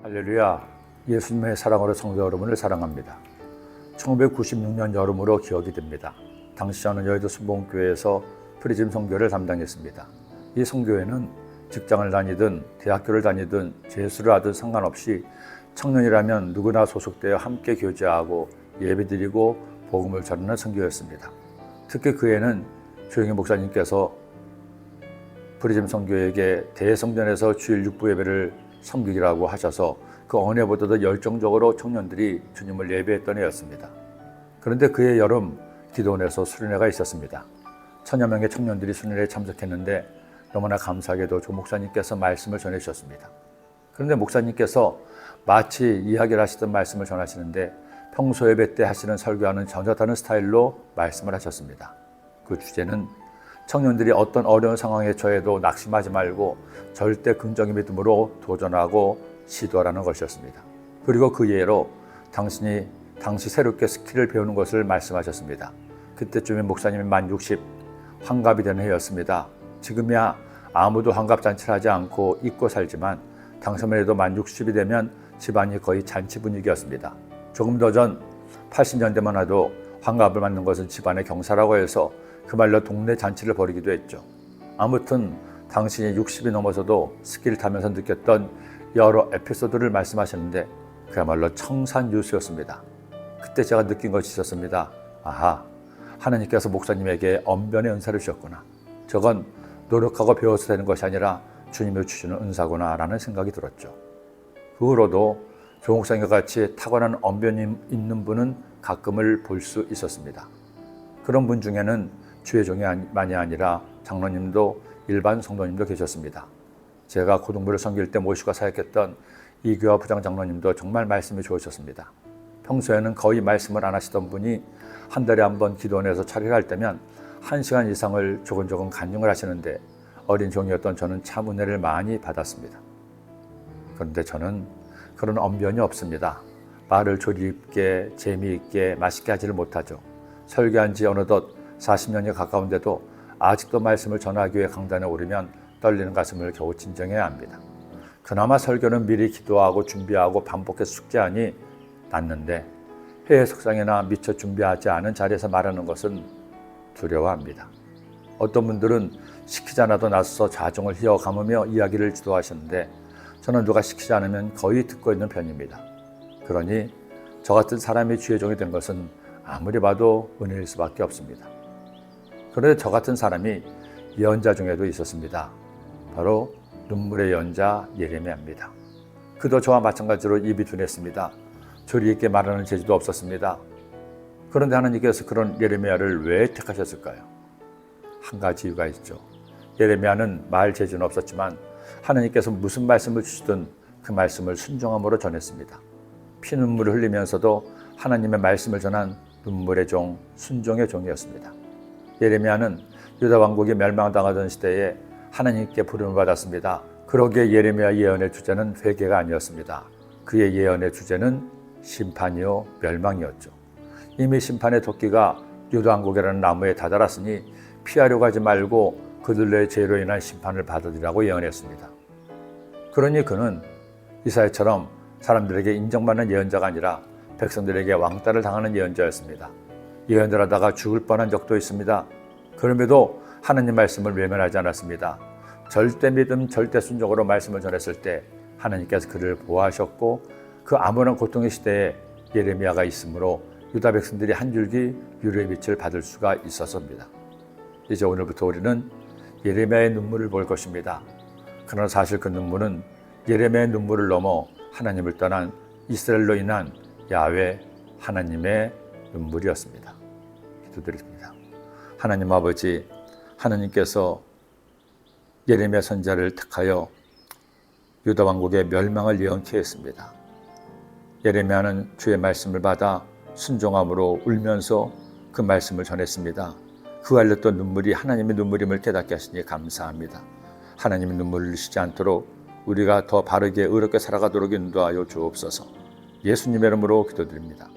할렐루야, 예수님의 사랑으로 성도 여러분을 사랑합니다. 1996년 여름으로 기억이 됩니다. 당시 저는 여의도 순복음교회에서 프리즘 선교를 담당했습니다. 이 선교회는 직장을 다니든 대학교를 다니든 재수를 하든 상관없이 청년이라면 누구나 소속되어 함께 교제하고 예배드리고 복음을 전하는 선교였습니다. 특히 그 해는 조영희 목사님께서 프리즘 선교회에게 대성전에서 주일 6부 예배를 섬기기라고 하셔서 그 언해보다도 열정적으로 청년들이 주님을 예배했던 해였습니다. 그런데 그해 여름 기도원에서 수련회가 있었습니다. 1000여 명의 청년들이 수련회에 참석했는데 너무나 감사하게도 조 목사님께서 말씀을 전해주셨습니다. 그런데 목사님께서 마치 이야기를 하시던 말씀을 전하시는데 평소 예배 때 하시는 설교와는 전혀 다른 스타일로 말씀을 하셨습니다. 그 주제는 청년들이 어떤 어려운 상황에 처해도 낙심하지 말고 절대 긍정의 믿음으로 도전하고 시도하라는 것이었습니다. 그리고 그 예로 당신이 당시 새롭게 스킬을 배우는 것을 말씀하셨습니다. 그때쯤에 목사님이 만 60, 환갑이 되는 해였습니다. 지금이야 아무도 환갑잔치를 하지 않고 잊고 살지만 당시만 해도 만 60이 되면 집안이 거의 잔치 분위기였습니다. 조금 더 전 80년대만 해도 환갑을 맞는 것은 집안의 경사라고 해서 그 말로 동네 잔치를 벌이기도 했죠. 아무튼 당신이 60이 넘어서도 스키를 타면서 느꼈던 여러 에피소드를 말씀하셨는데 그야말로 청산유수였습니다. 그때 제가 느낀 것이 있었습니다. 아하, 하나님께서 목사님에게 언변의 은사를 주셨구나. 저건 노력하고 배워서 되는 것이 아니라 주님이 주시는 은사구나 라는 생각이 들었죠. 그 후로도 조 목사님과 같이 타고난 언변이 있는 분은 가끔을 볼 수 있었습니다. 그런 분 중에는 주의 종이만이 아니라 장로님도 일반 성도님도 계셨습니다. 제가 고등부를 섬길 때 모시고 사역했던 이교화 부장 장로님도 정말 말씀이 좋으셨습니다. 평소에는 거의 말씀을 안 하시던 분이 한 달에 한 번 기도원에서 차례를 할 때면 1시간 이상을 조근조근 간증을 하시는데 어린 종이었던 저는 참 은혜를 많이 받았습니다. 그런데 저는 그런 언변이 없습니다. 말을 조리 있게 재미있게 맛있게 하지를 못하죠. 설교한 지 어느덧 40년이 가까운데도 아직도 말씀을 전하기 위해 강단에 오르면 떨리는 가슴을 겨우 진정해야 합니다. 그나마 설교는 미리 기도하고 준비하고 반복해서 숙제하니 낫는데 해외 석상이나 미처 준비하지 않은 자리에서 말하는 것은 두려워합니다. 어떤 분들은 시키지 않아도 나서서 자정을 휘어 감으며 이야기를 주도하시는데 저는 누가 시키지 않으면 거의 듣고 있는 편입니다. 그러니 저 같은 사람이 주의 종이 된 것은 아무리 봐도 은혜일 수밖에 없습니다. 그런데 저 같은 사람이 예언자 중에도 있었습니다. 바로 눈물의 예언자 예레미야입니다. 그도 저와 마찬가지로 입이 둔했습니다. 조리 있게 말하는 재주도 없었습니다. 그런데 하나님께서 그런 예레미야를 왜 택하셨을까요? 한 가지 이유가 있죠. 예레미야는 말 재주는 없었지만 하나님께서 무슨 말씀을 주시든 그 말씀을 순종함으로 전했습니다. 피눈물을 흘리면서도 하나님의 말씀을 전한 눈물의 종, 순종의 종이었습니다. 예레미야는 유다 왕국이 멸망당하던 시대에 하나님께 부름을 받았습니다. 그러기에 예레미야 예언의 주제는 회개가 아니었습니다. 그의 예언의 주제는 심판이요 멸망이었죠. 이미 심판의 토끼가 유다 왕국이라는 나무에 다다랐으니 피하려고 하지 말고 그들의 죄로 인한 심판을 받으리라고 예언했습니다. 그러니 그는 이사야처럼 사람들에게 인정받는 예언자가 아니라 백성들에게 왕따를 당하는 예언자였습니다. 예언을 하다가 죽을 뻔한 적도 있습니다. 그럼에도 하나님 말씀을 외면하지 않았습니다. 절대 믿음, 절대 순종으로 말씀을 전했을 때 하나님께서 그를 보호하셨고 그 아무런 고통의 시대에 예레미야가 있으므로 유다 백성들이 한 줄기 유리의 빛을 받을 수가 있었습니다. 이제 오늘부터 우리는 예레미야의 눈물을 볼 것입니다. 그러나 사실 그 눈물은 예레미야의 눈물을 넘어 하나님을 떠난 이스라엘로 인한 야훼 하나님의 눈물이었습니다. 기도드립니다. 하나님 아버지, 하나님께서 예레미야 선지자를 택하여 유다 왕국의 멸망을 예언케 했습니다. 예레미야는 주의 말씀을 받아 순종함으로 울면서 그 말씀을 전했습니다. 그 흘렸던 눈물이 하나님의 눈물임을 깨닫게 하시니 감사합니다. 하나님의 눈물을 흘리시지 않도록 우리가 더 바르게 의롭게 살아가도록 인도하여 주옵소서. 예수님의 이름으로 기도드립니다.